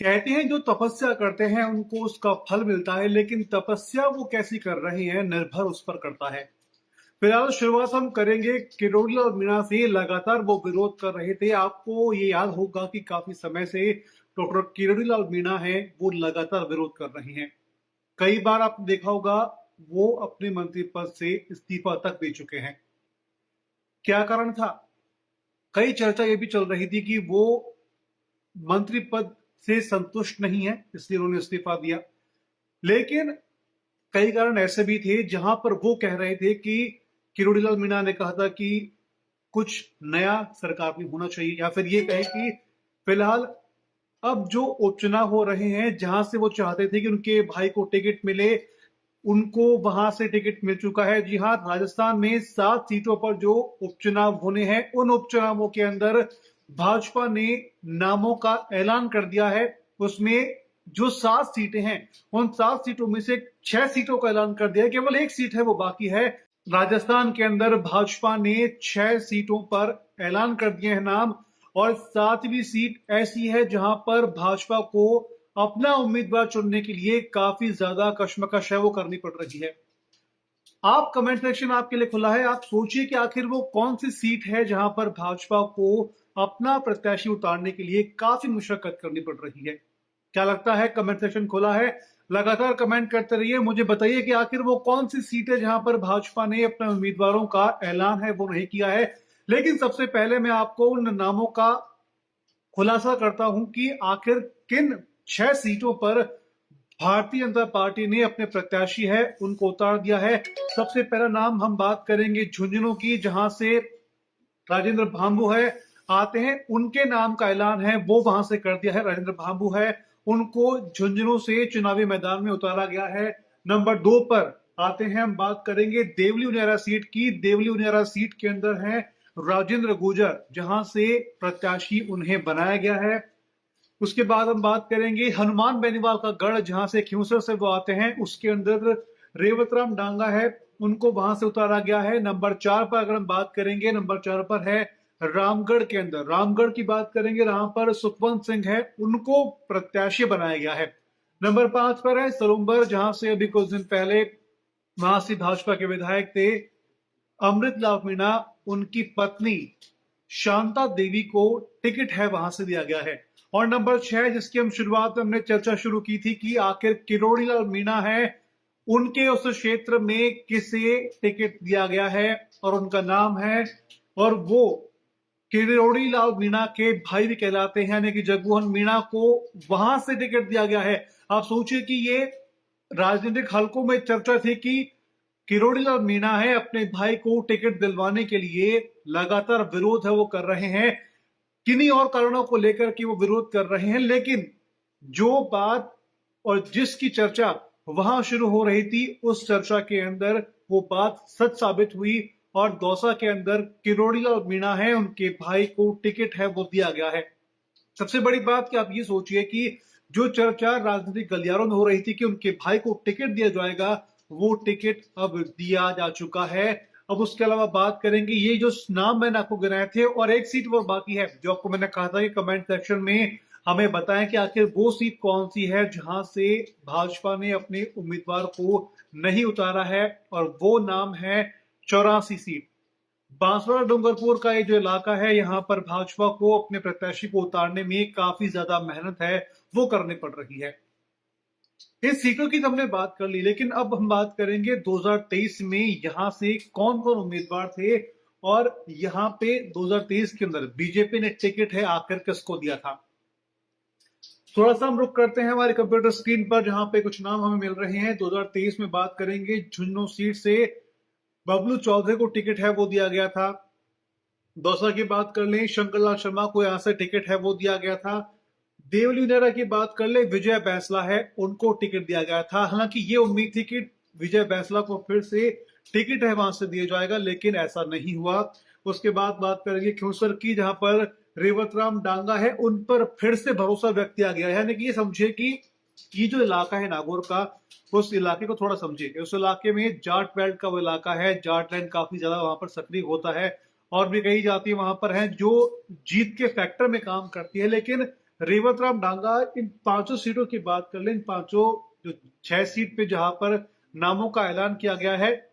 कहते हैं जो तपस्या करते हैं उनको उसका फल मिलता है, लेकिन तपस्या वो कैसी कर रहे हैं निर्भर उस पर करता है। फिलहाल शुरुआत हम करेंगे किरोड़ी और मीणा से। लगातार वो विरोध कर रहे थे। आपको ये याद होगा कि काफी समय से डॉक्टर किरोड़ी लाल मीणा है वो लगातार विरोध कर रहे हैं। कई बार आपने देखा होगा वो अपने मंत्री पद से इस्तीफा तक दे चुके हैं। क्या कारण था? कई चर्चा ये भी चल रही थी कि वो मंत्री पद से संतुष्ट नहीं है, इसलिए उन्होंने इस्तीफा दिया। लेकिन कई कारण ऐसे भी थे जहां पर वो कह रहे थे कि किरोड़ीलाल मीणा ने कहा था कि कुछ नया सरकार में होना चाहिए, या फिर ये कहे कि फिलहाल अब जो उपचुनाव हो रहे हैं जहां से वो चाहते थे कि उनके भाई को टिकट मिले, उनको वहां से टिकट मिल चुका है। जी हाँ, राजस्थान में 7 सीटों पर जो उपचुनाव होने हैं, उन उपचुनावों के अंदर भाजपा ने नामों का ऐलान कर दिया है। उसमें जो 7 सीटें हैं, उन 7 सीटों में से 6 सीटों का ऐलान कर दिया है। केवल एक सीट है वो बाकी है। राजस्थान के अंदर भाजपा ने 6 सीटों पर ऐलान कर दिए हैं नाम, और 7वीं सीट ऐसी है जहां पर भाजपा को अपना उम्मीदवार चुनने के लिए काफी ज्यादा कश्मकश है वो करनी पड़ रही है। आप कमेंट सेक्शन आपके लिए खुला है। आप सोचिए कि आखिर वो कौन सी सीट है जहां पर भाजपा को अपना प्रत्याशी उतारने के लिए काफी मुशक्कत करनी पड़ रही है। क्या लगता है? कमेंट सेक्शन खुला है, लगातार कमेंट करते रहिए। मुझे बताइए कि आखिर वो कौन सी सीट है जहां पर भाजपा ने अपने उम्मीदवारों का ऐलान है वो नहीं किया है। लेकिन सबसे पहले मैं आपको उन नामों का खुलासा करता हूं कि आखिर किन 6 सीटों पर भारतीय जनता पार्टी ने अपने प्रत्याशी है उनको उतार दिया है। सबसे पहला नाम हम बात करेंगे झुंझुनू की, जहां से राजेंद्र भांबू है आते हैं। उनके नाम का ऐलान है वो वहां से कर दिया है। राजेंद्र भांबू है, उनको झुंझुनू से चुनावी मैदान में उतारा गया है। नंबर 2 पर आते हैं, हम बात करेंगे देवली उनियारा सीट की। देवली उनियारा सीट के अंदर है राजेंद्र गुर्जर, जहां से प्रत्याशी उन्हें बनाया गया है। उसके बाद हम बात करेंगे हनुमान बेनीवाल का गढ़, जहां से खियूसर से वो आते हैं। उसके अंदर रेवतराम डांगा है, उनको वहां से उतारा गया है। नंबर 4 पर अगर हम बात करेंगे, नंबर 4 पर है रामगढ़ के अंदर। रामगढ़ की बात करेंगे, वहां पर सुखवंत सिंह है, उनको प्रत्याशी बनाया गया है। नंबर 5 पर है सलूम्बर, जहां से अभी कुछ दिन पहले वहां से भाजपा के विधायक थे अमृतलाल मीणा, उनकी पत्नी शांता देवी को टिकट है वहां से दिया गया है। और नंबर 6, जिसकी हम शुरुआत में हमने चर्चा शुरू की थी कि आखिर किरोड़ी लाल मीणा है, उनके उस क्षेत्र में किसे टिकट दिया गया है, और उनका नाम है, और वो किरोड़ी लाल मीणा के भाई भी कहलाते हैं, यानी कि जगमोहन मीणा को वहां से टिकट दिया गया है। आप सोचिए कि ये राजनीतिक हलकों में चर्चा थी कि किरोड़ी लाल मीणा है अपने भाई को टिकट दिलवाने के लिए लगातार विरोध है वो कर रहे हैं। किन्हीं और कारणों को लेकर कि वो विरोध कर रहे हैं, लेकिन जो बात और जिसकी चर्चा वहां शुरू हो रही थी, उस चर्चा के अंदर वो बात सच साबित हुई, और दौसा के अंदर किरोड़ी लाल मीणा है, उनके भाई को टिकट है वो दिया गया है। सबसे बड़ी बात कि आप ये सोचिए कि जो चर्चा राजनीतिक गलियारों में हो रही थी कि उनके भाई को टिकट दिया जाएगा, वो टिकट अब दिया जा चुका है। अब उसके अलावा बात करेंगे, ये जो नाम मैंने आपको गिनाए थे, और एक सीट वो बाकी है जो आपको मैंने कहा था कि कमेंट सेक्शन में हमें बताएं कि आखिर वो सीट कौन सी है जहां से भाजपा ने अपने उम्मीदवार को नहीं उतारा है, और वो नाम है 84 सीट। बांसवाड़ा डूंगरपुर का ये जो इलाका है, यहाँ पर भाजपा को अपने प्रत्याशी को उतारने में काफी ज्यादा मेहनत है वो करनी पड़ रही है। इस सीटों की तो हमने बात कर ली, लेकिन अब हम बात करेंगे 2023 में यहां से कौन कौन उम्मीदवार थे, और यहां पे 2023 के अंदर बीजेपी ने टिकट है आखिर किसको दिया था। थोड़ा सा हम रुक करते हैं हमारे कंप्यूटर स्क्रीन पर, जहां पे कुछ नाम हमें मिल रहे हैं। 2023 में बात करेंगे झुंझुनू सीट से बबलू चौधरी को टिकट है वो दिया गया था। दौसा की बात कर लें, शंकरलाल शर्मा को यहां से टिकट है वो दिया गया था। देवली उनियारा की बात कर ले, विजय बैंसला है, उनको टिकट दिया गया था। हालांकि ये उम्मीद थी कि विजय बैंसला को फिर से टिकट है वहां से दिया जाएगा, लेकिन ऐसा नहीं हुआ। उसके बाद बात करेंगे खियूसर की, जहां पर रेवतराम डांगा है, उन पर फिर से भरोसा व्यक्त किया गया है। यानी कि ये समझे कि ये जो इलाका है नागौर का, उस इलाके को थोड़ा समझे। उस इलाके में जाट बेल्ट का वो इलाका है, जाट लैंड काफी ज्यादा वहां पर सक्रिय होता है, और भी कई जाति वहां पर हैं जो जीत के फैक्टर में काम करती है। लेकिन रेवत राम डांगा, इन पांचों सीटों की बात कर लें, इन पांचों जो 6 सीट पे जहां पर नामों का ऐलान किया गया है,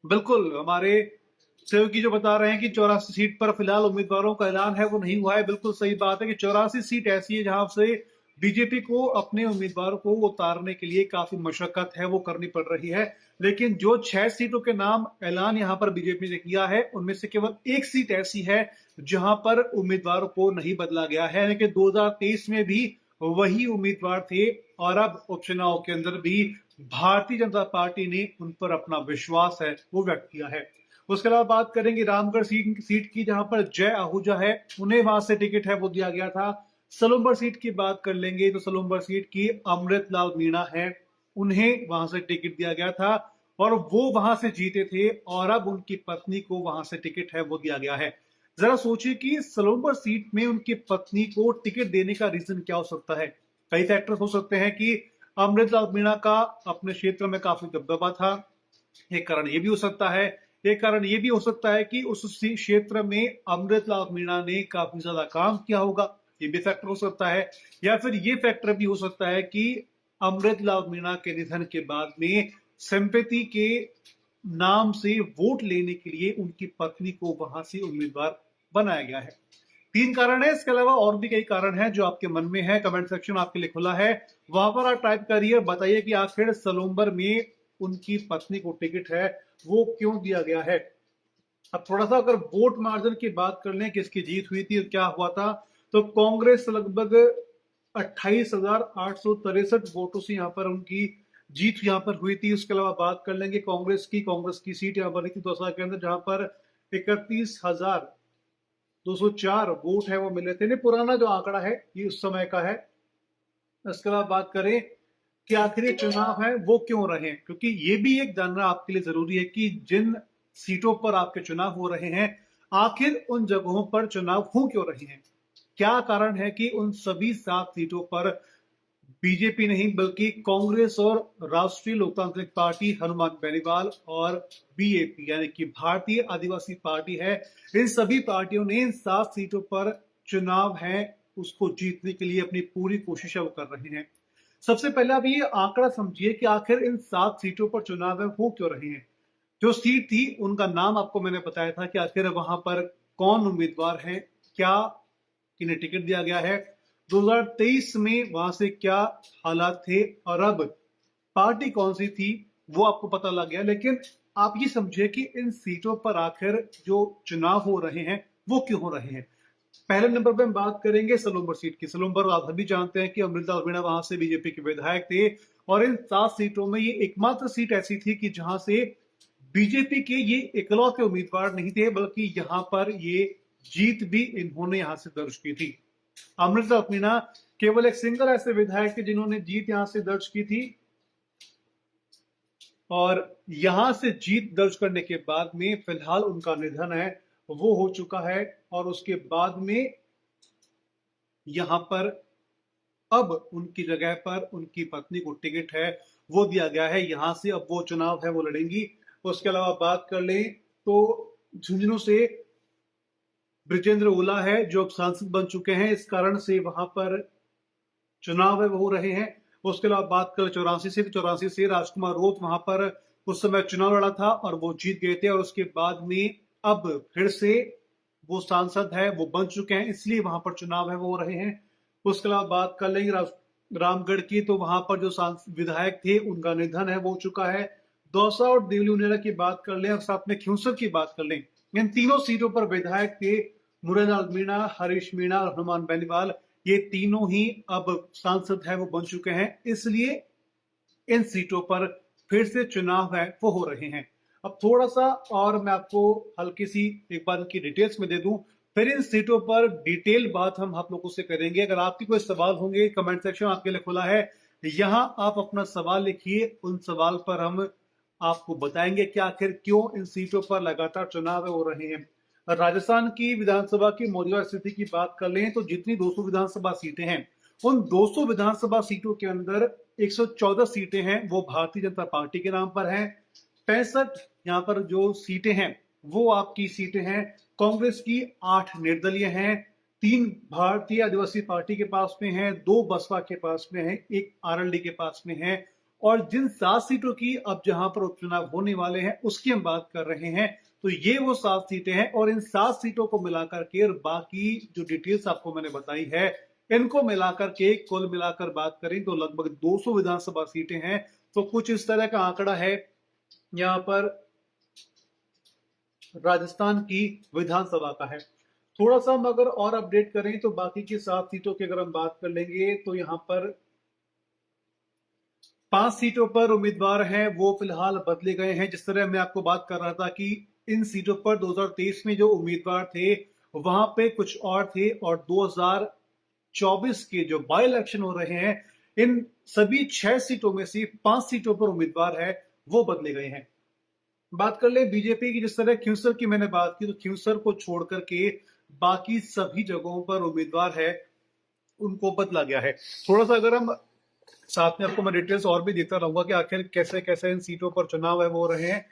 बिल्कुल हमारे सहयोगी जो बता रहे हैं कि 84 सीट पर फिलहाल उम्मीदवारों का ऐलान है वो नहीं हुआ है। बिल्कुल सही बात है कि 84 सीट ऐसी है जहां से बीजेपी को अपने उम्मीदवारों को उतारने के लिए काफी मशक्कत है वो करनी पड़ रही है। लेकिन जो 6 सीटों के नाम ऐलान यहां पर बीजेपी ने किया है, उनमें से केवल एक सीट ऐसी है जहां पर उम्मीदवारों को नहीं बदला गया है, यानी कि 2023 में भी वही उम्मीदवार थे और अब उपचुनाव के अंदर भी भारतीय जनता पार्टी ने उन पर अपना विश्वास है वो व्यक्त किया है। उसके अलावा बात करेंगे रामगढ़ सीट की, जहां पर जय आहूजा है, उन्हें वहां से टिकट है वो दिया गया था। सलूम्बर सीट की बात कर लेंगे तो सलूम्बर सीट की अमृतलाल मीणा है, उन्हें वहां से टिकट दिया गया था और वो वहां से जीते थे और अब उनकी पत्नी को वहां से टिकट है वो दिया गया है। जरा सोचिए कि सलूम्बर सीट में उनकी पत्नी को टिकट देने का रीजन क्या हो सकता है। कई फैक्टर्स हो सकते हैं कि अमृतलाल मीणा का अपने क्षेत्र में काफी दबदबा था, एक कारण ये भी हो सकता है। एक कारण ये भी हो सकता है कि उस क्षेत्र में अमृतलाल मीणा ने काफी ज्यादा काम किया होगा, ये भी फैक्टर हो सकता है। या फिर ये फैक्टर भी हो सकता है कि अमृतलाल मीणा के निधन के बाद में सिंपैथी के नाम से वोट लेने के लिए उनकी पत्नी को वहां से उम्मीदवार बनाया गया है। 3 कारण है, इसके अलावा और भी कई कारण हैं जो आपके मन में है। कमेंट सेक्शन आपके लिए खुला है, वहां पर आप टाइप करिए, बताइए कि आखिर सलूम्बर में उनकी पत्नी को टिकट है वो क्यों दिया गया है। अब थोड़ा सा अगर वोट मार्जिन की बात कर लें, किसकी जीत हुई थी और क्या हुआ था, तो कांग्रेस लगभग 28,863 वोटों से यहाँ पर उनकी जीत यहाँ पर हुई थी। उसके अलावा बात कर लेंगे कांग्रेस की सीट यहाँ पर थी दौसा के अंदर, जहां पर 31,204 वोट है वो मिले थे। पुराना जो आंकड़ा है ये उस समय का है। इसके बाद बात करें कि आखिर ये चुनाव है वो क्यों रहे, क्योंकि ये भी एक जानना आपके लिए जरूरी है कि जिन सीटों पर आपके चुनाव हो रहे हैं, आखिर उन जगहों पर चुनाव हो क्यों रहे हैं। क्या कारण है कि उन सभी 7 सीटों पर बीजेपी नहीं बल्कि कांग्रेस और राष्ट्रीय लोकतांत्रिक पार्टी हनुमान बेनीवाल और बीएपी यानी कि भारतीय आदिवासी पार्टी है, इन सभी पार्टियों ने इन 7 सीटों पर चुनाव है उसको जीतने के लिए अपनी पूरी कोशिश वो कर रहे हैं। सबसे पहले आप ये आंकड़ा समझिए कि आखिर इन 7 सीटों पर चुनाव है हो क्यों रहे हैं। जो सीट थी उनका नाम आपको मैंने बताया था कि आखिर वहां पर कौन उम्मीदवार है, क्या किन्हें टिकट दिया गया है, 2023 में वहां से क्या हालात थे और अब पार्टी कौन सी थी वो आपको पता लग गया। लेकिन आप ये समझिए कि इन सीटों पर आखिर जो चुनाव हो रहे हैं वो क्यों हो रहे हैं। पहले नंबर पे हम बात करेंगे सलूम्बर सीट की। सलूम्बर आप सभी जानते हैं कि अमृतलाल मीणा वहां से बीजेपी के विधायक थे और इन 7 सीटों में ये एकमात्र सीट ऐसी थी कि जहां से बीजेपी के ये इकलौते उम्मीदवार नहीं थे, बल्कि यहां पर ये जीत भी इन्होंने यहां से दर्ज की थी। अमृतलाल मीणा केवल एक सिंगल ऐसे विधायक थे जिन्होंने जीत यहां से दर्ज की थी और यहां से जीत दर्ज करने के बाद में फिलहाल उनका निधन है वो हो चुका है और उसके बाद में यहां पर अब उनकी जगह पर उनकी पत्नी को टिकट है वो दिया गया है, यहां से अब वो चुनाव है वो लड़ेंगी। उसके अलावा बात कर लें तो झुंझुनू से ब्रिजेंद्र ओला है जो अब सांसद बन चुके हैं, इस कारण से वहां पर चुनाव है वो हो रहे हैं। उसके अलावा बात कर 84 से राजकुमार रोत वहां पर उस समय चुनाव लड़ा था और वो जीत गए थे और उसके बाद में अब फिर से वो सांसद है वो बन चुके हैं, इसलिए वहां पर चुनाव है वो हो रहे हैं। उसके अलावा बात कर लेंगे रामगढ़ की, तो वहां पर जो विधायक थे उनका निधन है वो हो चुका है। दौसा और देवली उनेरा की बात कर लें और साथ में खिंवसर की बात कर लें, इन तीनों सीटों पर विधायक थे मुरैलाल मीणा, हरीश मीणा और हनुमान बेनीवाल, ये तीनों ही अब सांसद है वो बन चुके हैं, इसलिए इन सीटों पर फिर से चुनाव है वो हो रहे हैं। अब थोड़ा सा और मैं आपको हल्की सी एक बार की डिटेल्स में दे दूं, फिर इन सीटों पर डिटेल बात हम आप लोगों से करेंगे। अगर आपकी कोई सवाल होंगे कमेंट सेक्शन आपके लिए खुला है, यहां आप अपना सवाल लिखिए, उन सवाल पर हम आपको बताएंगे कि आखिर क्यों इन सीटों पर लगातार चुनाव हो रहे हैं। राजस्थान की विधानसभा की मौजूदा स्थिति की बात कर लें तो जितनी 200 विधानसभा सीटें हैं, उन 200 विधानसभा सीटों के अंदर 114 सीटें हैं वो भारतीय जनता पार्टी के नाम पर हैं। 65 यहाँ पर जो सीटें हैं वो आपकी सीटें हैं कांग्रेस की, 8 निर्दलीय हैं, 3 भारतीय आदिवासी पार्टी के पास में है, 2 बसपा के पास में है, 1 आरएलडी के पास में है। और जिन 7 सीटों की अब जहां पर उपचुनाव होने वाले हैं उसकी हम बात कर रहे हैं, तो ये वो 7 सीटें हैं। और इन 7 सीटों को मिलाकर के और बाकी जो डिटेल्स आपको मैंने बताई है, इनको मिलाकर के कुल मिलाकर बात करें तो लगभग 200 विधानसभा सीटें हैं। तो कुछ इस तरह का आंकड़ा है यहाँ पर राजस्थान की विधानसभा का है। थोड़ा सा हम अगर और अपडेट करें तो बाकी की 7 सीटों की अगर हम बात कर लेंगे तो यहाँ पर 5 सीटों पर उम्मीदवार हैं वो फिलहाल बदले गए हैं। जिस तरह मैं आपको बात कर रहा था कि इन सीटों पर 2023 में जो उम्मीदवार थे वहां पे कुछ और थे, और 2024 के जो बाई इलेक्शन हो रहे हैं इन सभी 6 सीटों में से 5 सीटों पर उम्मीदवार है वो बदले गए हैं। बात कर ले बीजेपी की, जिस तरह क्यूसर की मैंने बात की, तो क्यूसर को छोड़ करके बाकी सभी जगहों पर उम्मीदवार है उनको बदला गया है। थोड़ा सा अगर हम साथ में आपको मैं डिटेल्स और भी देता रहूंगा कि आखिर कैसे कैसे इन सीटों पर चुनाव है वो हो रहे हैं।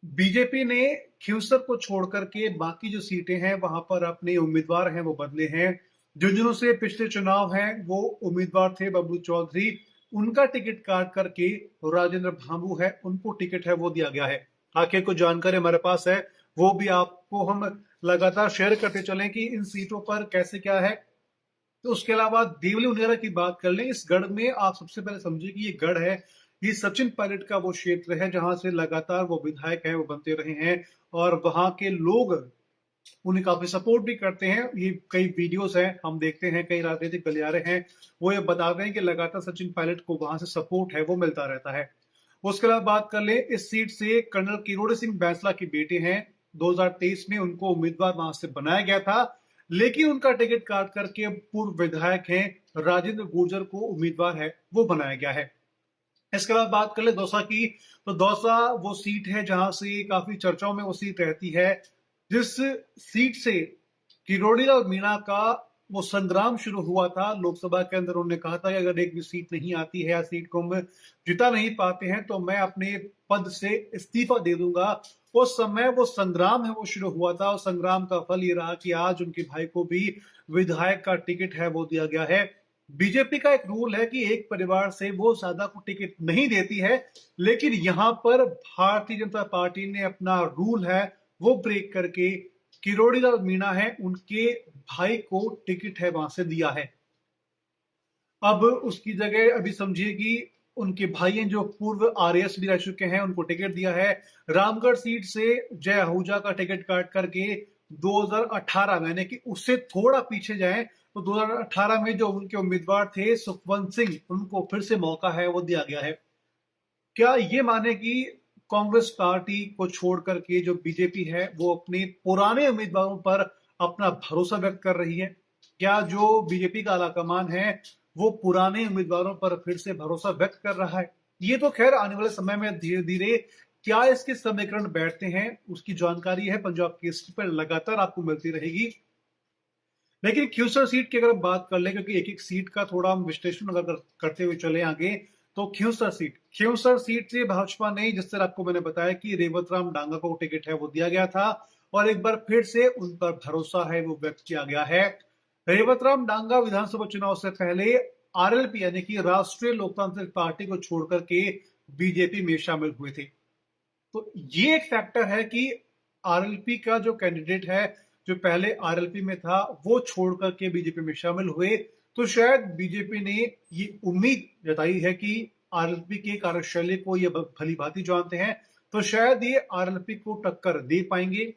बीजेपी ने क्यूसर को छोड़ करके बाकी जो सीटें हैं वहां पर अपने उम्मीदवार हैं वो बदले हैं। झुंझुनू से पिछले चुनाव हैं वो उम्मीदवार थे बबलू चौधरी, उनका टिकट काट करके राजेंद्र भांबू है उनको टिकट है वो दिया गया है। आखिर कुछ जानकारी हमारे पास है वो भी आपको हम लगातार शेयर करते चलें कि इन सीटों पर कैसे क्या है। तो उसके अलावा देवली उनेरा की बात कर लें, इस गढ़ में आप सबसे पहले समझिए कि ये गढ़ है, ये सचिन पायलट का वो क्षेत्र है जहां से लगातार वो विधायक है वो बनते रहे हैं, और वहां के लोग उन्हें काफी सपोर्ट भी करते हैं। ये कई वीडियोस हैं हम देखते हैं, कई राजनीतिक गलियारे हैं वो ये बता रहे हैं कि लगातार सचिन पायलट को वहां से सपोर्ट है वो मिलता रहता है। उसके अलावा बात कर ले, इस सीट से कर्नल किरोड़ी सिंह बैंसला के बेटे हैं, 2023 में उनको उम्मीदवार वहां से बनाया गया था, लेकिन उनका टिकट काट करके पूर्व विधायक हैं राजेंद्र गुर्जर को उम्मीदवार है वो बनाया गया है। इसके बाद बात कर ले दौसा की, तो दौसा वो सीट है जहां से काफी चर्चाओं में वो सीट रहती है, जिस सीट से किरोड़ी लाल मीणा का वो संग्राम शुरू हुआ था लोकसभा के अंदर। उन्होंने कहा था कि अगर एक भी सीट नहीं आती है या सीट को हम जिता नहीं पाते हैं तो मैं अपने पद से इस्तीफा दे दूंगा। उस समय वो संग्राम है वो शुरू हुआ था, और संग्राम का फल ये रहा कि आज उनके भाई को भी विधायक का टिकट है वो दिया गया है। बीजेपी का एक रूल है कि एक परिवार से वो ज्यादा को टिकट नहीं देती है, लेकिन यहां पर भारतीय जनता पार्टी ने अपना रूल है वो ब्रेक करके किरोड़ी लाल मीणा है उनके भाई को टिकट है वहां से दिया है। अब उसकी जगह अभी समझिए कि उनके भाई हैं जो पूर्व आरएएस भी रह चुके हैं उनको टिकट दिया है। रामगढ़ सीट से जय आहूजा का टिकट काट करके 2018 में, यानी कि उससे थोड़ा पीछे जाए तो 2018 में जो उनके उम्मीदवार थे सुखवंत सिंह, उनको फिर से मौका है वो दिया गया है। क्या ये माने कि कांग्रेस पार्टी को छोड़ करके जो बीजेपी है वो अपने पुराने उम्मीदवारों पर अपना भरोसा व्यक्त कर रही है? क्या जो बीजेपी का आलाकमान है वो पुराने उम्मीदवारों पर फिर से भरोसा व्यक्त कर रहा है? ये तो खैर आने वाले समय में धीरे धीरे क्या इसके समीकरण बैठते हैं उसकी जानकारी है पंजाब केसरी पर लगातार आपको मिलती रहेगी। लेकिन क्यूसर सीट की अगर हम बात कर ले, क्योंकि एक एक सीट का थोड़ा हम विश्लेषण अगर करते हुए चले आगे, तो क्यूसर सीट से भाजपा ने, जिस तरह आपको मैंने बताया कि रेवत राम डांगा को टिकट है वो दिया गया था, और एक बार फिर से उन पर भरोसा है वो व्यक्त किया गया है। रेवत राम डांगा विधानसभा चुनाव से पहले आरएलपी यानी कि राष्ट्रीय लोकतांत्रिक पार्टी को छोड़कर के बीजेपी में शामिल हुए थे। तो ये एक फैक्टर है कि आरएलपी का जो कैंडिडेट है जो पहले आरएलपी में था वो छोड़ करके बीजेपी में शामिल हुए, तो शायद बीजेपी ने ये उम्मीद जताई है कि आरएलपी की कार्यशैली को ये भली भांति जानते हैं, तो शायद ये आरएलपी को टक्कर दे पाएंगे।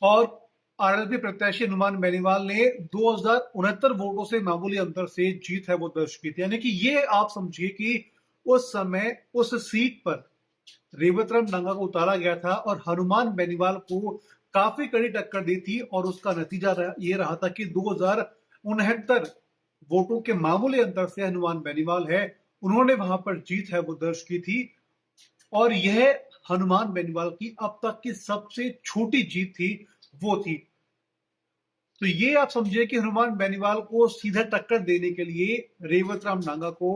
और आरएलपी प्रत्याशी हनुमान बेनीवाल ने 2069 वोटों से मामूली अंतर से जीत है वो दर्ज की थी, यानी कि ये आप समझिए कि उस समय उस सीट पर रेवत राम डांगा को उतारा गया था और हनुमान बेनीवाल को काफी कड़ी टक्कर दी थी, और उसका नतीजा ये रहा था कि 2069 वोटों के मामूली अंतर से हनुमान बेनीवाल है उन्होंने वहां पर जीत है वो दर्ज की थी, और यह हनुमान बेनीवाल की अब तक की सबसे छोटी जीत थी वो थी। तो ये आप समझिए कि हनुमान बेनीवाल को सीधा टक्कर देने के लिए रेवत राम डांगा को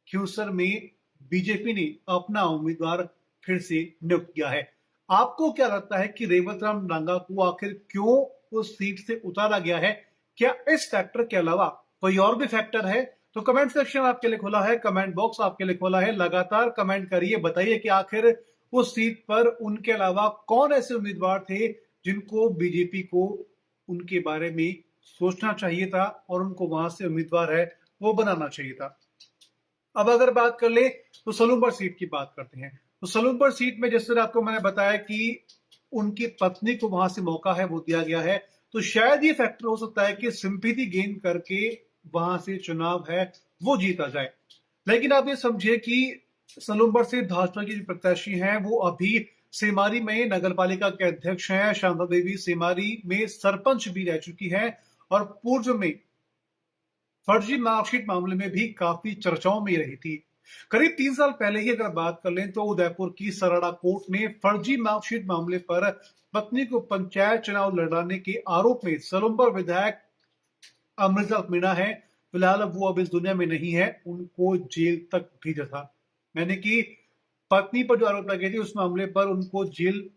क्यूसर में बीजेपी ने अपना उम्मीदवार फिर से नियुक्त किया है। आपको क्या लगता है कि रेवत राम डांगा को आखिर क्यों उस सीट से उतारा गया है, क्या इस फैक्टर के अलावा कोई और भी फैक्टर है? तो कमेंट सेक्शन आपके लिए खुला है, कमेंट बॉक्स आपके लिए खुला है। लगातार कमेंट करिए, बताइए कि आखिर उस सीट पर उनके अलावा कौन ऐसे उम्मीदवार थे जिनको बीजेपी को उनके बारे में सोचना चाहिए था और उनको वहां से उम्मीदवार है वो बनाना चाहिए था। अब अगर बात कर ले तो सलूम्बर सीट की बात करते हैं। तो सलूम्बर सीट में जिस तरह आपको मैंने बताया कि उनकी पत्नी को वहां से मौका है वो दिया गया है, तो शायद ये फैक्टर हो सकता है कि सिंपैथी गेन करके वहां से चुनाव है वो जीता जाए। लेकिन आप ये समझिए कि सलूम्बर से भाजपा की जो प्रत्याशी हैं वो अभी सेमारी में नगर पालिका के अध्यक्ष हैं। शांता देवी सेमारी में सरपंच भी रह चुकी है और पूर्व में फर्जी मार्कशीट मामले में भी काफी चर्चाओं में रही थी। करीब 3 साल पहले ही अगर बात कर लें तो उदयपुर की सराड़ा कोर्ट ने फर्जी मार्कशीट मामले पर पत्नी को पंचायत चुनाव लड़ाने के आरोप में सलूम्बर विधायक अमृता मीणा है, फिलहाल वो अब इस दुनिया में नहीं है, उनको जेल तक भेजा था। मैंने कि पत्नी पर जो आरोप लगे थे उस मामले पर उनको जेल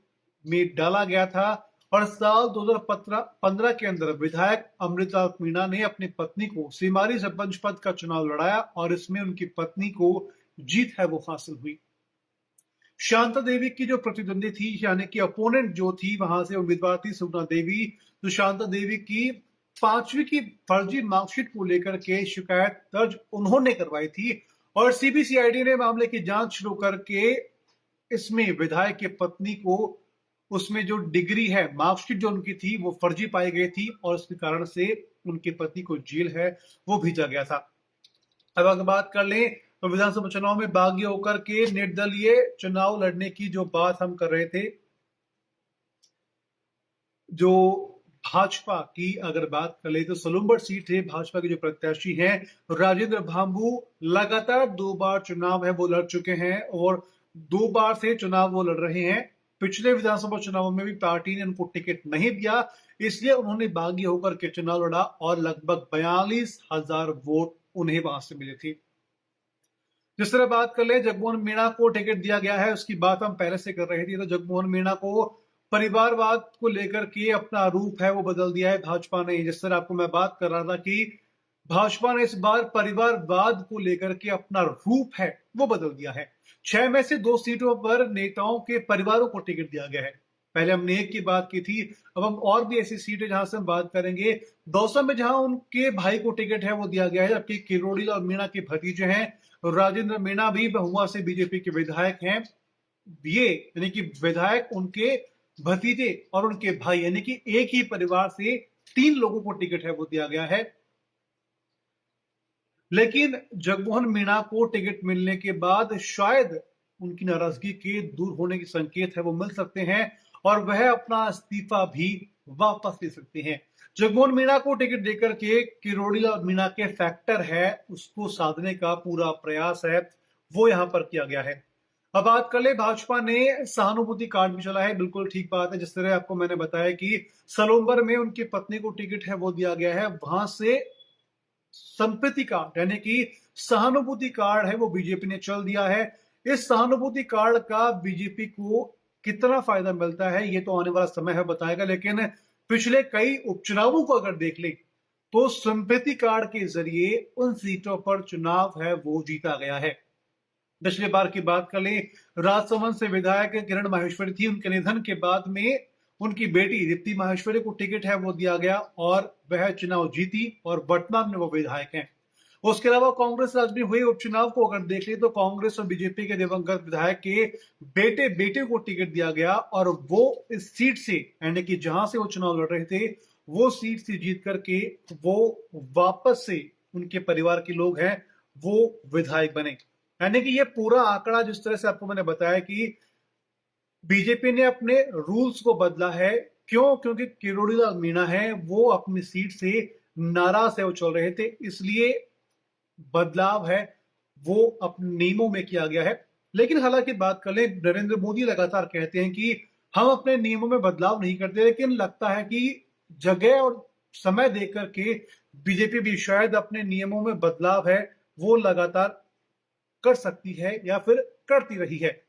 में डाला गया था और साल 2015 के अंदर विधायक अमृता मीणा ने अपनी पत्नी को सिमारी सरपंच पद का चुनाव लड़ाया और इसमें उनकी पत्नी को जीत है वो हासिल हुई। शांता देवी की जो प्रतिद्वंदी थी यानी कि अपोनेंट जो थी वहां से उम्मीदवार थी सुगना देवी, तो शांता देवी की 5वीं की फर्जी मार्कशीट को लेकर के शिकायत दर्ज उन्होंने करवाई थी और सीबीसीआईडी ने मामले की जांच शुरू करके इसमें विधायक की पत्नी को उसमें जो डिग्री है मार्कशीट जो उनकी थी वो फर्जी पाई गई थी और उसके कारण से उनकी पत्नी को जेल है वो भेजा गया था। अब अगर बात कर लें तो विधानसभा चुनाव में बागी होकर के निर्दलीय चुनाव लड़ने की जो बात हम कर रहे थे, जो भाजपा की अगर बात कर ले तो सलूम्बर सीट है, भाजपा के जो प्रत्याशी हैं राजेंद्र भांबू लगातार 2 बार चुनाव है वो लड़ चुके हैं और 2 बार से चुनाव वो लड़ रहे हैं। पिछले विधानसभा चुनाव में भी पार्टी ने उनको टिकट नहीं दिया, इसलिए उन्होंने बागी होकर के चुनाव लड़ा और लगभग 42,000 वोट उन्हें वहां से मिले थे। जिस तरह बात कर ले जगमोहन मीणा को टिकट दिया गया है उसकी बात हम पहले से कर रहे थे, तो जगमोहन मीणा को परिवारवाद को लेकर के अपना रूप है वो बदल दिया है भाजपा ने। जिस तरह आपको मैं बात कर रहा था कि भाजपा ने इस बार परिवारवाद को लेकर के अपना रूप है वो बदल दिया है। 6 में से 2 सीटों पर नेताओं के परिवारों को टिकट दिया गया है। पहले हमने एक की बात की थी, अब हम और भी ऐसी सीटें जहां से हम बात करेंगे। दौसा में जहां उनके भाई को टिकट है वो दिया गया है, जबकि किरोड़ी और मीणा के भतीजे हैं राजेंद्र मीणा भी बहुआ से बीजेपी के विधायक हैं। ये यानी कि विधायक उनके भतीजे और उनके भाई यानी कि एक ही परिवार से 3 लोगों को टिकट है वो दिया गया है। लेकिन जगमोहन मीणा को टिकट मिलने के बाद शायद उनकी नाराजगी के दूर होने के संकेत है वो मिल सकते हैं और वह अपना इस्तीफा भी वापस ले सकते हैं। जगमोहन मीणा को टिकट देकर के किरोड़ी और मीणा के फैक्टर है उसको साधने का पूरा प्रयास है वो यहां पर किया गया है। अब बात कर ले भाजपा ने सहानुभूति कार्ड भी चला है, बिल्कुल ठीक बात है। जिस तरह आपको मैंने बताया कि सलूम्बर में उनकी पत्नी को टिकट है वो दिया गया है, वहां से संप्रति कार्ड यानी कि सहानुभूति कार्ड है वो बीजेपी ने चल दिया है। इस सहानुभूति कार्ड का बीजेपी को कितना फायदा मिलता है ये तो आने वाला समय है बताएगा, लेकिन पिछले कई उपचुनावों को अगर देख ले तो संप्रति कार्ड के जरिए उन सीटों पर चुनाव है वो जीता गया है। पिछले बार की बात कर ले राजसमंद से विधायक किरण माहेश्वरी थी, उनके निधन के बाद में उनकी बेटी दीप्ति माहेश्वरी को टिकट है वो दिया गया और वह चुनाव जीती और वर्तमान में वो विधायक हैं। उसके अलावा कांग्रेस राज्य में हुए उपचुनाव को अगर देख ले तो कांग्रेस और बीजेपी के दिवंगत विधायक के बेटे को टिकट दिया गया और वो इस सीट से यानी कि जहां से वो चुनाव लड़ रहे थे वो सीट से जीत करके वो वापस से उनके परिवार के लोग हैं वो विधायक बने। यानी कि ये पूरा आंकड़ा जिस तरह से आपको मैंने बताया कि बीजेपी ने अपने रूल्स को बदला है। क्यों? क्योंकि किरोड़ी लाल मीणा है वो अपनी सीट से नाराज है वो चल रहे थे, इसलिए बदलाव है वो अपने नियमों में किया गया है। लेकिन हालांकि बात कर ले नरेंद्र मोदी लगातार कहते हैं कि हम अपने नियमों में बदलाव नहीं करते, लेकिन लगता है कि जगह और समय देकर के बीजेपी भी शायद अपने नियमों में बदलाव है वो लगातार कर सकती है या फिर करती रही है।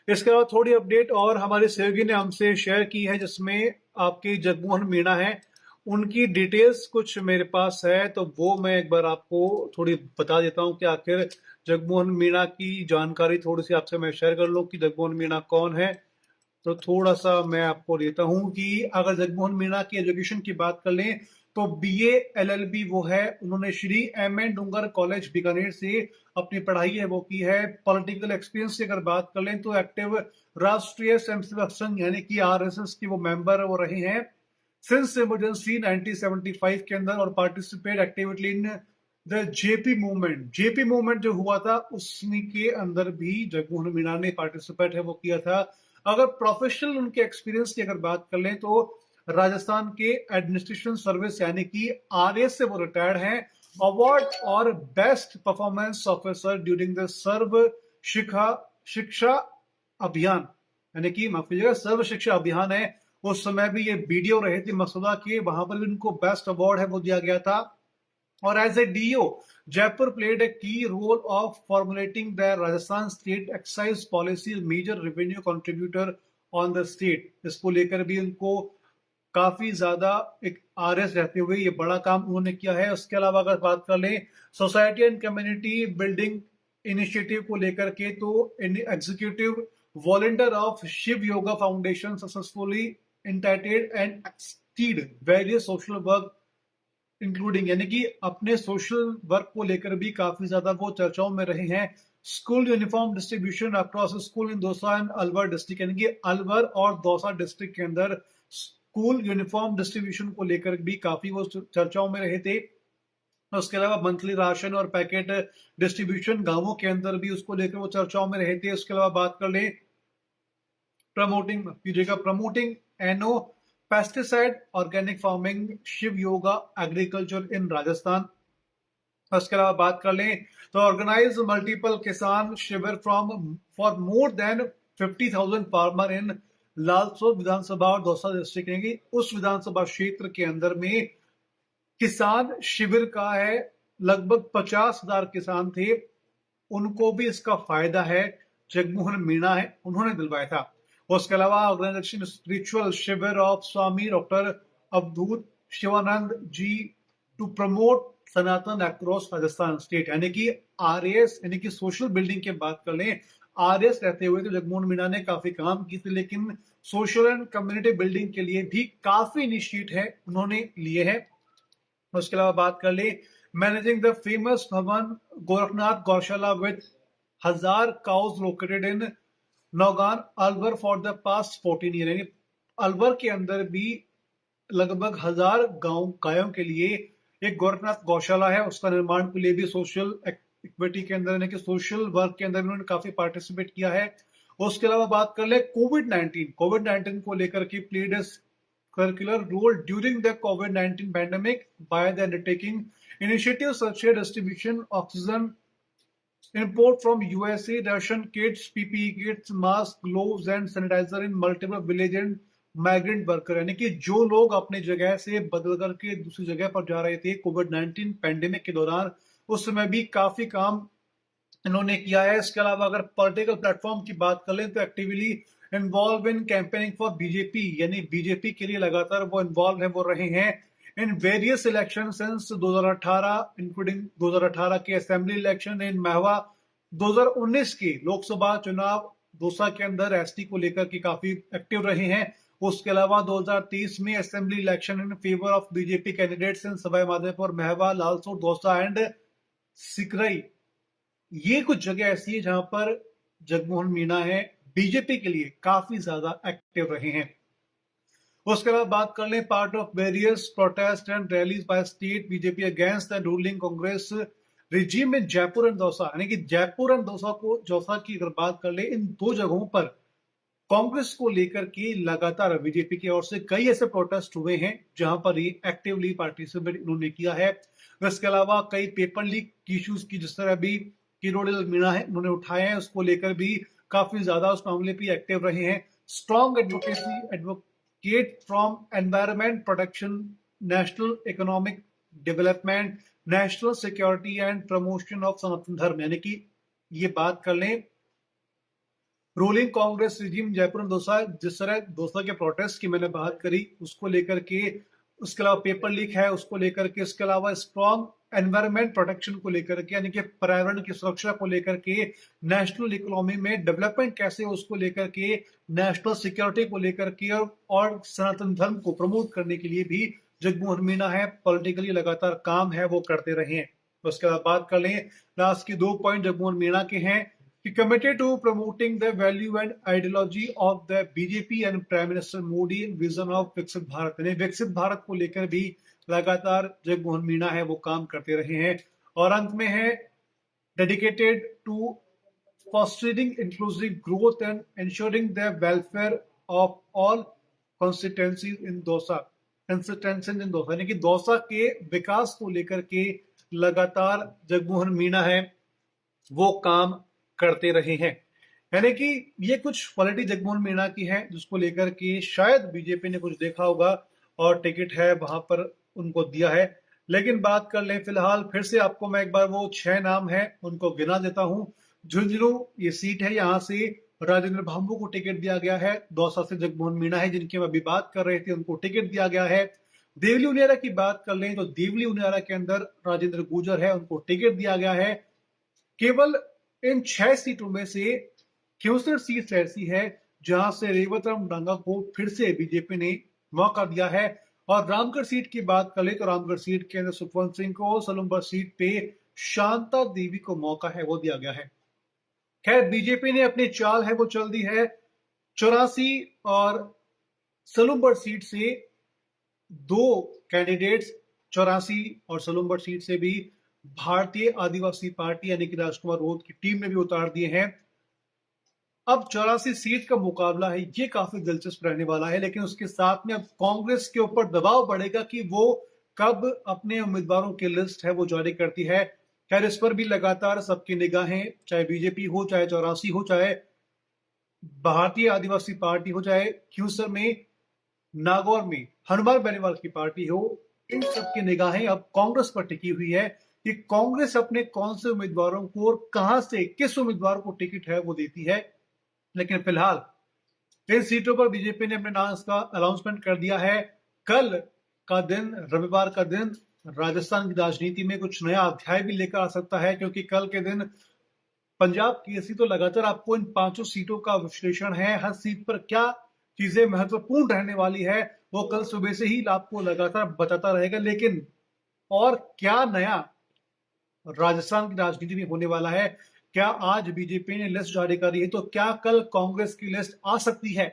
इसके अलावा थोड़ी अपडेट और हमारे सहयोगी ने हमसे शेयर की है जिसमें आपके जगमोहन मीणा है, उनकी डिटेल्स कुछ मेरे पास है, तो वो मैं एक बार आपको थोड़ी बता देता हूँ कि आखिर जगमोहन मीणा की जानकारी थोड़ी सी आपसे मैं शेयर कर लूँ कि जगमोहन मीणा कौन है। तो थोड़ा सा मैं आपको देता हूँ कि अगर जगमोहन मीणा की एजुकेशन की बात कर लें तो बीए एलएलबी वो है, उन्होंने श्री एम एन डूंगर कॉलेज बीकानेर से अपनी पढ़ाई है वो की है। पॉलिटिकल एक्सपीरियंस की अगर बात कर लें तो एक्टिव राष्ट्रीय स्वयंसेवक संघ यानी कि आरएसएस की वो मेंबर वो रहे हैं सिंस इमरजेंसी 1975 के अंदर, और participate actively in the JP movement. JP movement जो हुआ था उसमें के अंदर भी जगमोहन मीणा ने पार्टिसिपेट है वो किया था। अगर प्रोफेशनल उनके एक्सपीरियंस की अगर बात कर लें तो राजस्थान के एडमिनिस्ट्रेशन सर्विस यानी कि आरएस से वो रिटायर्ड हैं। अवार्ड और best performance officer during the Sarva Shiksha Shiksha अभियान, यानी कि माफ कीजिएगा सर्व शिक्षा अभियान है, उस समय भी ये बीडीओ रहे थे मसौदा के, वहां पर भी उनको बेस्ट अवार्ड है वो दिया गया था। और as a DO Jaipur played a key role of formulating the Rajasthan state excise policy major revenue contributor on the state. इसको लेकर भी उनको काफी ज्यादा एक आरएस रहते हुए ये बड़ा काम उन्होंने किया है। उसके अलावा अगर बात कर लें society and community building initiative को लेकर के, तो executive volunteer of Shiv Yoga foundation successfully initiated and extended various social work including, यानी कि अपने सोशल वर्क को लेकर भी काफी ज्यादा वो चर्चाओं में रहे हैं। School uniform distribution across school in Dausa and Alwar district, यानी कि अलवर और दौसा डिस्ट्रिक्ट के अंदर स्कूल यूनिफॉर्म डिस्ट्रीब्यूशन को लेकर भी काफी वो चर्चाओं में रहे थे। उसके अलावा मंथली राशन और पैकेट डिस्ट्रीब्यूशन गांवों के अंदर भी उसको लेकर वो चर्चाओं में रहे थे। उसके अलावा बात कर ले प्रमोटिंग एनो pesticide organic farming Shiv Yoga agriculture in Rajasthan. उसके अलावा बात कर लें तो organise multiple kisan shivir from for more than 50,000 farmer in Lalsot Vidhansabha और दौसा डिस्ट्रिक्ट, उस विधानसभा क्षेत्र के अंदर में किसान शिविर का है। लगभग 50,000 किसान थे, उनको भी इसका फायदा है, जगमोहन मीणा है उन्होंने दिलवाया था। उसके अलावा organisation spiritual Shivir of Swami doctor Avdhoot Shivanand ji to promote Sanatan across Rajasthan state, यानी कि आरएस यानी कि सोशल बिल्डिंग की बात कर लें, आरएस रहते हुए तो जगमोहन मीणा ने काफी काम की थी, लेकिन सोशल एंड कम्युनिटी बिल्डिंग के लिए भी काफी इनिशिएट है उन्होंने लिए हैं। उसके अलावा बात कर ले managing the famous Bhavan Gorakhnath Gaushala with 1,000 cows located in Naugaon Alwar for the past 14 year, यानी अलवर के अंदर भी लगभग 1,000 गायों के लिए एक गोरखनाथ गौशाला है, उसका निर्माण के लिए भी सोशल इक्विटी के अंदर यानी कि सोशल वर्क के अंदर उन्होंने काफी पार्टिसिपेट किया है। उसके अलावा बात कर ले कोविड 19 को लेकर के played curricular role during the COVID-19 pandemic by the undertaking initiatives such as distribution, oxygen, import from USA, ration kits, PPE kits, masks, gloves and sanitizer in multiple village and migrant worker, यानी कि जो लोग अपने जगह से बदल करके दूसरी जगह पर जा रहे थे कोविड 19 पैंडेमिक के दौरान, उस समय भी काफी काम इन्होंने किया है। इसके अलावा अगर पॉलिटिकल प्लेटफॉर्म की बात कर लें तो actively involve in campaigning for BJP, यानी बीजेपी के लिए लगातार वो इन्वॉल्व है वो रहे हैं in various election since 2018 including 2018 के असेंबली इलेक्शन इन महवा, 2019 के लोकसभा चुनाव दौसा के अंदर एसटी को लेकर के काफी एक्टिव रहे हैं। उसके अलावा 2030 में assembly election in favour of BJP candidates in Sawai Madhopur, Mahwa, Lalsot, Dausa and Sikrai, ये कुछ जगह ऐसी है जहां पर जगमोहन मीणा है बीजेपी के लिए काफी ज्यादा एक्टिव रहे हैं। उसके बाद बात कर लें part of various protest and rallies by state BJP against the ruling Congress regime in Jaipur and Dausa, यानी कि जयपुर एंड दौसा की अगर बात कर ले, इन दो जगहों पर कांग्रेस को लेकर के लगातार बीजेपी की ओर से कई ऐसे प्रोटेस्ट हुए हैं जहां पर ये एक्टिवली पार्टिसिपेट इन्होंने किया है। इसके अलावा कई पेपर लीक इश्यूज की जिस तरह अभी किरोड़ीलाल मीणा है उन्होंने उठाए हैं, उसको लेकर भी काफी ज्यादा उस मामले पे एक्टिव रहे हैं। Strong advocate from environment protection, national economic development, national security and promotion of Sanatan Dharma, यानी कि ये बात कर लें रूलिंग कांग्रेस रिजीम जयपुर में दौसा, जिस तरह दौसा के प्रोटेस्ट की मैंने बात करी उसको लेकर के, उसके अलावा पेपर लीक है उसको लेकर के, इसके अलावा स्ट्रॉन्ग एनवायरमेंट प्रोटेक्शन को लेकर के, यानी कि पर्यावरण की सुरक्षा को लेकर के, नेशनल इकोनॉमी में डेवलपमेंट कैसे है उसको लेकर के, नेशनल सिक्योरिटी को लेकर के, और सनातन धर्म को प्रमोट करने के लिए भी जगमोहन मीणा है पॉलिटिकली लगातार काम है वो करते रहे हैं। उसके बाद बात कर लें लास्ट की 2 पॉइंट जगमोहन मीणा के हैं कि committed to promoting the value and ideology of the BJP and Prime Minister Modi vision of विकसित भारत, यानी विकसित भारत को लेकर भी लगातार जगमोहन मीणा है वो काम करते रहे हैं। और अंत में है dedicated to fostering inclusive growth and ensuring the welfare of all constituencies in Dausa, constituencies in Dausa, यानी कि दौसा के विकास को लेकर के लगातार जगमोहन मीणा है वो काम करते रहे हैं। यानी कि ये कुछ क्वालिटी जगमोहन मीणा की है जिसको लेकर के शायद बीजेपी ने कुछ देखा होगा और टिकट है वहां पर उनको दिया है। लेकिन बात कर लें फिलहाल फिर से आपको मैं एक बार वो 6 नाम है उनको गिना देता हूं। झुंझुनू ये सीट है, यहाँ से राजेंद्र भांबू को टिकट दिया गया है। दौसा से जगमोहन मीणा है जिनकी हम अभी बात कर रहे थे उनको टिकट दिया गया है। देवली उनियारा की बात कर लें तो देवली उनियारा के अंदर राजेंद्र गुर्जर है उनको टिकट दिया गया है। केवल इन 6 सीटों में से 64 सीट ऐसी है जहां से रेवतराम डांगा को फिर से बीजेपी ने मौका दिया है। और रामगढ़ सीट की बात कर ले तो रामगढ़ सीट के अंदर सुखवंत सिंह को, सलूम्बर सीट पे शांता देवी को मौका है वो दिया गया है। खैर बीजेपी ने अपनी चाल है वो चल दी है। 84 और सलूम्बर सीट से 2 कैंडिडेट्स 84 और सलूम्बर सीट से भी भारतीय आदिवासी पार्टी यानी कि राजकुमार रोध की टीम ने भी उतार दिए हैं। अब 84 सीट का मुकाबला है, ये काफी दिलचस्प रहने वाला है। लेकिन उसके साथ में अब कांग्रेस के ऊपर दबाव बढ़ेगा कि वो कब अपने उम्मीदवारों की लिस्ट है वो जारी करती है। खैर इस पर भी लगातार सबकी निगाहें, चाहे बीजेपी हो, चाहे 84 हो, चाहे भारतीय आदिवासी पार्टी हो, चाहे क्यूसर में नागौर में हनुमान बेनीवाल की पार्टी हो, इन सबकी निगाहें अब कांग्रेस पर टिकी हुई है कि कांग्रेस अपने कौन से उम्मीदवारों को और कहां से किस उम्मीदवार को टिकट है वो देती है। लेकिन फिलहाल इन सीटों पर बीजेपी ने अपने नाम का अनाउंसमेंट कर दिया है। कल का दिन, रविवार का दिन, राजस्थान की राजनीति में कुछ नया अध्याय भी लेकर आ सकता है, क्योंकि कल के दिन पंजाब केसरी तो लगातार आपको इन 5 सीटों का विश्लेषण है, हर सीट पर क्या चीजें महत्वपूर्ण रहने वाली है वो कल सुबह से ही आपको लगातार बताता रहेगा। लेकिन और क्या नया राजस्थान की राजनीति में होने वाला है, क्या आज बीजेपी ने लिस्ट जारी करी है तो क्या कल कांग्रेस की लिस्ट आ सकती है,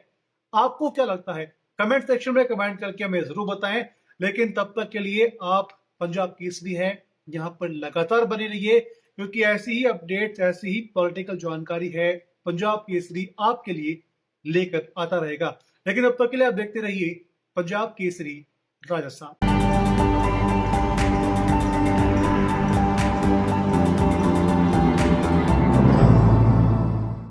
आपको क्या लगता है कमेंट सेक्शन में कमेंट करके हमें जरूर बताएं। लेकिन तब तक के लिए आप पंजाब केसरी है यहाँ पर लगातार बने रहिए, क्योंकि ऐसी ही अपडेट, ऐसी ही पॉलिटिकल जानकारी है पंजाब केसरी आपके लिए लेकर आता रहेगा। लेकिन अब तक के लिए आप देखते रहिए पंजाब केसरी राजस्थान।